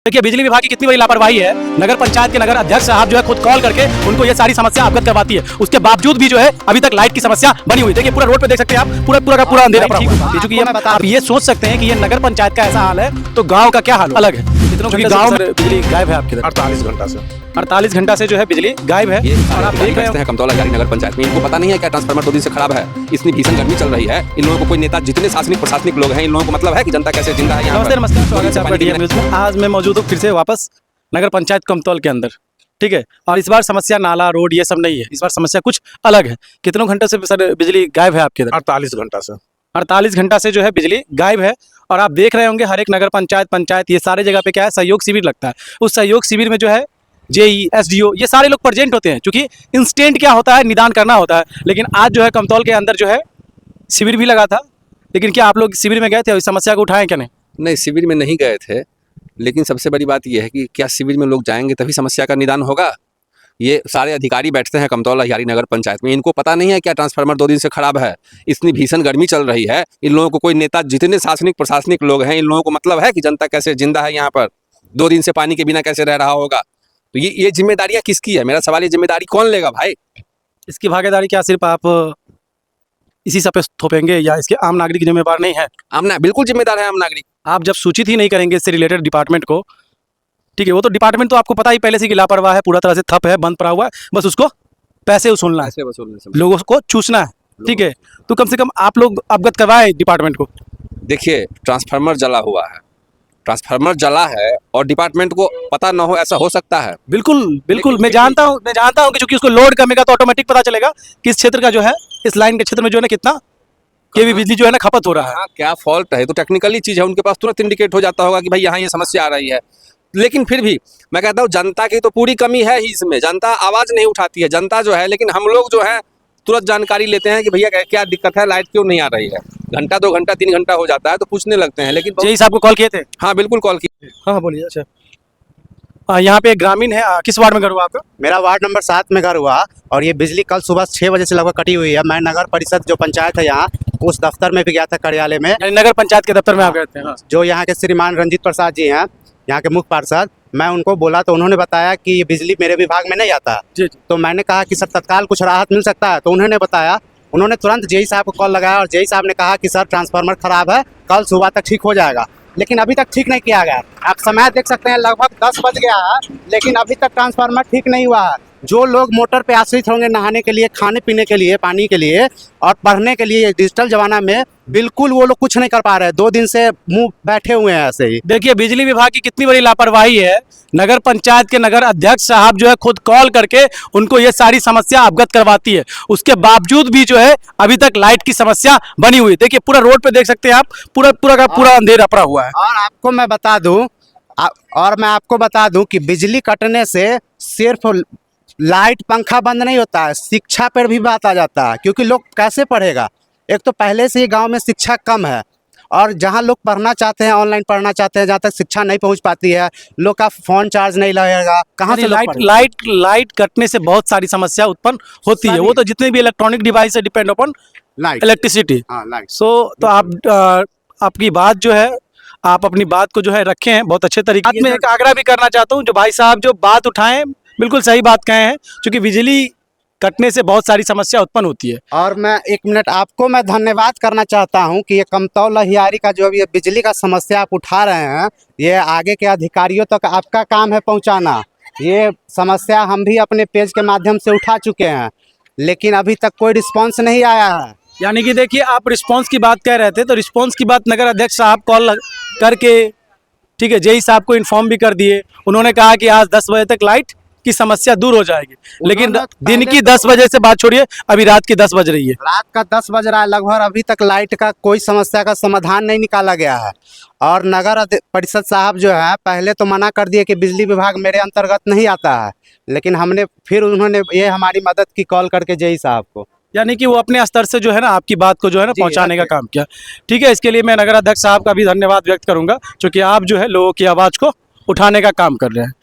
देखिए बिजली विभाग की कितनी बड़ी लापरवाही है। नगर पंचायत के नगर अध्यक्ष साहब जो है खुद कॉल करके उनको ये सारी समस्या अवगत करवाती है, उसके बावजूद भी जो है अभी तक लाइट की समस्या बनी हुई। देखिए पूरा रोड पे देख सकते हैं आप, पूरा पूरा का पूरा अंधेरा पड़ा हुआ है। क्योंकि आप ये सोच सकते हैं कि ये नगर पंचायत का ऐसा हाल है तो गाँव का क्या हाल अलग है। गाँव में बिजली गायब है आपके 48 घंटा से 48 घंटा से जो है बिजली गायब है। और आप देख रहे हैं कमतौला यारी नगर पंचायत में, इनको पता नहीं है क्या ट्रांसफार्मर 2 दिन से खराब है, इतनी भीषण गर्मी चल रही है। इन लोगों को कोई नेता, जितने शासनिक प्रशासनिक लोग हैं, इन लोगों को मतलब है कि जनता कैसे जिंदा है यहाँ पर। नमस्कार, स्वागत है आपका डीएम न्यूज़ में। आज मैं मौजूद हूँ फिर से वापस नगर पंचायत कमतौल के अंदर, ठीक है। और इस बार समस्या नाला रोड ये सब नहीं है, इस बार समस्या कुछ अलग है। कितनों घंटे से सर बिजली गायब है आपके इधर? 48 घंटा से 48 घंटा से जो है बिजली गायब है। और आप देख रहे होंगे हर एक नगर पंचायत ये सारे जगह पे क्या है, सहयोग शिविर लगता है। उस सहयोग शिविर में जो है जेई एसडीओ ये सारे लोग प्रेजेंट होते हैं, क्योंकि इंस्टेंट क्या होता है, निदान करना होता है। लेकिन आज जो है कमतौल के अंदर जो है शिविर भी लगा था। लेकिन क्या आप लोग शिविर में गए थे, इस समस्या को उठाएं क्या? नहीं, शिविर में नहीं गए थे, लेकिन सबसे बड़ी बात यह है कि क्या शिविर में लोग जाएंगे तभी समस्या का निदान होगा। ये सारे अधिकारी बैठते हैं कमतौला यारी नगर पंचायत में, इनको पता नहीं है क्या ट्रांसफार्मर 2 दिन से खराब है, इतनी भीषण गर्मी चल रही है। इन लोगों को कोई नेता, जितने शासनिक प्रशासनिक लोग हैं, इन लोगों को मतलब है कि जनता कैसे जिंदा है यहाँ पर, 2 दिन से पानी के बिना कैसे रह रहा होगा। तो ये जिम्मेदारियाँ किसकी है? मेरा सवाल, ये जिम्मेदारी कौन लेगा भाई? इसकी भागीदारी क्या सिर्फ आप इसी सब पे थोपेंगे या इसके आम नागरिक जिम्मेदार नहीं है? बिल्कुल जिम्मेदार है आम नागरिक। आप जब सूचित ही नहीं करेंगे इससे रिलेटेड डिपार्टमेंट को, ठीक है, वो तो डिपार्टमेंट तो आपको पता ही पहले से कि लापरवाह है, पूरा तरह से ठप है, बंद पड़ा हुआ है, बस उसको पैसे वसूलना है, लोगों को चूसना है, ठीक है। तो कम से कम आप लोग अवगत करवाए डिपार्टमेंट को। देखिए, ट्रांसफार्मर जला हुआ है, ट्रांसफार्मर जला है और डिपार्टमेंट को पता ना हो, ऐसा हो सकता है? बिल्कुल बिल्कुल, मैं जानता हूँ कि चूंकि उसको लोड कमेगा तो ऑटोमेटिक पता चलेगा कि इस क्षेत्र का जो है, इस लाइन के क्षेत्र में जो है ना कितना केवी बिजली जो है ना खपत हो रहा है। क्या फॉल्ट है, तो टेक्निकली चीज है, उनके पास तुरंत इंडिकेट हो जाता होगा कि भाई यहाँ ये समस्या आ रही है। लेकिन फिर भी मैं कहता हूँ जनता की तो पूरी कमी है ही इसमें, जनता आवाज नहीं उठाती है, जनता जो है। लेकिन हम लोग जो है तुरंत जानकारी लेते हैं कि भैया क्या दिक्कत है, लाइट क्यों नहीं आ रही है। घंटा 2 घंटा 3 घंटा हो जाता है तो पूछने लगते हैं। लेकिन जेई साहब को कॉल किए थे? हाँ बिल्कुल कॉल किए। हाँ बोलिए। अच्छा, यहाँ पे एक ग्रामीण है, किस वार्ड में घर हुआ आपका? मेरा वार्ड नंबर 7 में घर हुआ और ये बिजली कल सुबह 6 बजे से लगभग कटी हुई है। मैं नगर परिषद जो पंचायत है यहाँ, उस दफ्तर में भी गया था, कार्यालय में। नगर पंचायत के दफ्तर में आप गए थे? हाँ। जो यहाँ के श्रीमान रंजीत प्रसाद जी हैं, यहाँ के मुख्य पार्षद, मैं उनको बोला तो उन्होंने बताया कि ये बिजली मेरे विभाग में नहीं आता। तो मैंने कहा कि सर तत्काल कुछ राहत मिल सकता है, तो उन्होंने बताया, उन्होंने तुरंत जेई साहब को कॉल लगाया और जेई साहब ने कहा कि सर ट्रांसफार्मर खराब है, कल सुबह तक ठीक हो जाएगा। लेकिन अभी तक ठीक नहीं किया गया। आप समय देख सकते हैं, लगभग 10 बज गया है, लेकिन अभी तक ट्रांसफार्मर ठीक नहीं हुआ है। जो लोग मोटर पे आश्रित होंगे नहाने के लिए, खाने पीने के लिए, पानी के लिए और पढ़ने के लिए डिजिटल जमाना में, बिल्कुल वो लोग कुछ नहीं कर पा रहे हैं। 2 दिन से मुंह बैठे हुए हैं ऐसे ही। देखिए बिजली विभाग की कितनी बड़ी लापरवाही है। नगर पंचायत के नगर अध्यक्ष साहब जो है खुद कॉल करके उनको ये सारी समस्या अवगत करवाती है, उसके बावजूद भी जो है अभी तक लाइट की समस्या बनी हुई। देखिए पूरा रोड पे देख सकते हैं आप, पूरा पूरा का पूरा अंधेरा पड़ा हुआ है। और आपको मैं बता दूं कि बिजली कटने से सिर्फ लाइट पंखा बंद नहीं होता है, शिक्षा पर भी बात आ जाता है। क्योंकि लोग कैसे पढ़ेगा? एक तो पहले से ही गांव में शिक्षा कम है, और जहां लोग पढ़ना चाहते हैं, ऑनलाइन पढ़ना चाहते हैं, जहां तक शिक्षा नहीं पहुंच पाती है, लोग का फोन चार्ज नहीं लगेगा, कहां से लाइट कटने से बहुत सारी समस्या उत्पन्न होती है। वो तो जितने भी इलेक्ट्रॉनिक डिवाइस है डिपेंड अपॉन लाइट, इलेक्ट्रिसिटी। तो आप आपकी बात जो है, आप अपनी बात को जो है रखे हैं बहुत अच्छे तरीके में। एक आग्रह भी करना चाहता हूँ, जो भाई साहब जो बात उठाएं बिल्कुल सही बात कहे हैं, क्योंकि बिजली कटने से बहुत सारी समस्या उत्पन्न होती है। और मैं 1 मिनट आपको मैं धन्यवाद करना चाहता हूं कि ये कमतौल हियारी का जो ये बिजली का समस्या आप उठा रहे हैं, ये आगे के अधिकारियों तक आपका काम है पहुंचाना। ये समस्या हम भी अपने पेज के माध्यम से उठा चुके हैं, लेकिन अभी तक कोई रिस्पॉन्स नहीं आया है। यानी कि देखिए, आप रिस्पॉन्स की बात कह रहे थे, तो रिस्पॉन्स की बात नगर अध्यक्ष साहब कॉल करके, ठीक है, जेई साहब को इन्फॉर्म भी कर दिए। उन्होंने कहा कि आज 10 बजे तक लाइट की समस्या दूर हो जाएगी। लेकिन दिन की 10 बजे से बात छोड़िए, अभी रात की 10 बज रही है, रात का 10 बज रहा है लगभग, अभी तक लाइट का कोई समस्या का समाधान नहीं निकाला गया है। और नगर परिषद साहब जो है पहले तो मना कर दिए कि बिजली विभाग मेरे अंतर्गत नहीं आता है, लेकिन उन्होंने ये हमारी मदद की कॉल करके जेई साहब को, यानी कि वो अपने स्तर से जो है ना आपकी बात को जो है ना पहुंचाने का काम किया। ठीक है, इसके लिए मैं नगर अध्यक्ष साहब का भी धन्यवाद व्यक्त करूंगा, क्योंकि आप जो है लोगों की आवाज़ को उठाने का काम कर रहे हैं।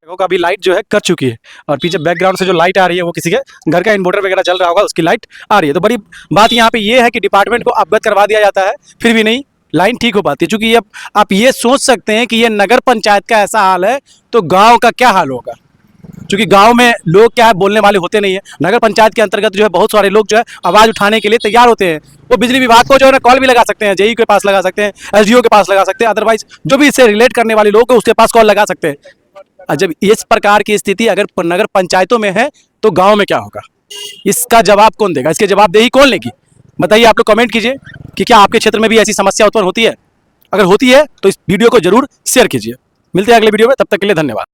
देखो अभी लाइट जो है कट चुकी है, और पीछे बैकग्राउंड से जो लाइट आ रही है वो किसी के घर का इन्वर्टर वगैरह चल रहा होगा, उसकी लाइट आ रही है। तो बड़ी बात यहाँ पे ये है कि डिपार्टमेंट को अवगत करवा दिया जाता है, फिर भी नहीं लाइन ठीक हो पाती है। क्योंकि अब आप ये सोच सकते हैं कि ये नगर पंचायत का ऐसा हाल है तो गांव का क्या हाल होगा। क्योंकि गांव में लोग क्या है बोलने वाले होते नहीं है। नगर पंचायत के अंतर्गत जो है बहुत सारे लोग जो है आवाज़ उठाने के लिए तैयार होते हैं। वो बिजली विभाग को जो है ना कॉल भी लगा सकते हैं, जेई के पास लगा सकते हैं, एसडीओ के पास लगा सकते हैं, अदरवाइज जो भी इससे रिलेट करने वाले लोग हैं उसके पास कॉल लगा सकते हैं। और जब इस प्रकार की स्थिति अगर नगर पंचायतों में है तो गाँव में क्या होगा, इसका जवाब कौन देगा, इसके जवाबदेही कौन लेगी? बताइए, आप लोग कमेंट कीजिए कि क्या आपके क्षेत्र में भी ऐसी समस्या उत्पन्न होती है। अगर होती है तो इस वीडियो को जरूर शेयर कीजिए। मिलते हैं अगले वीडियो में, तब तक के लिए धन्यवाद।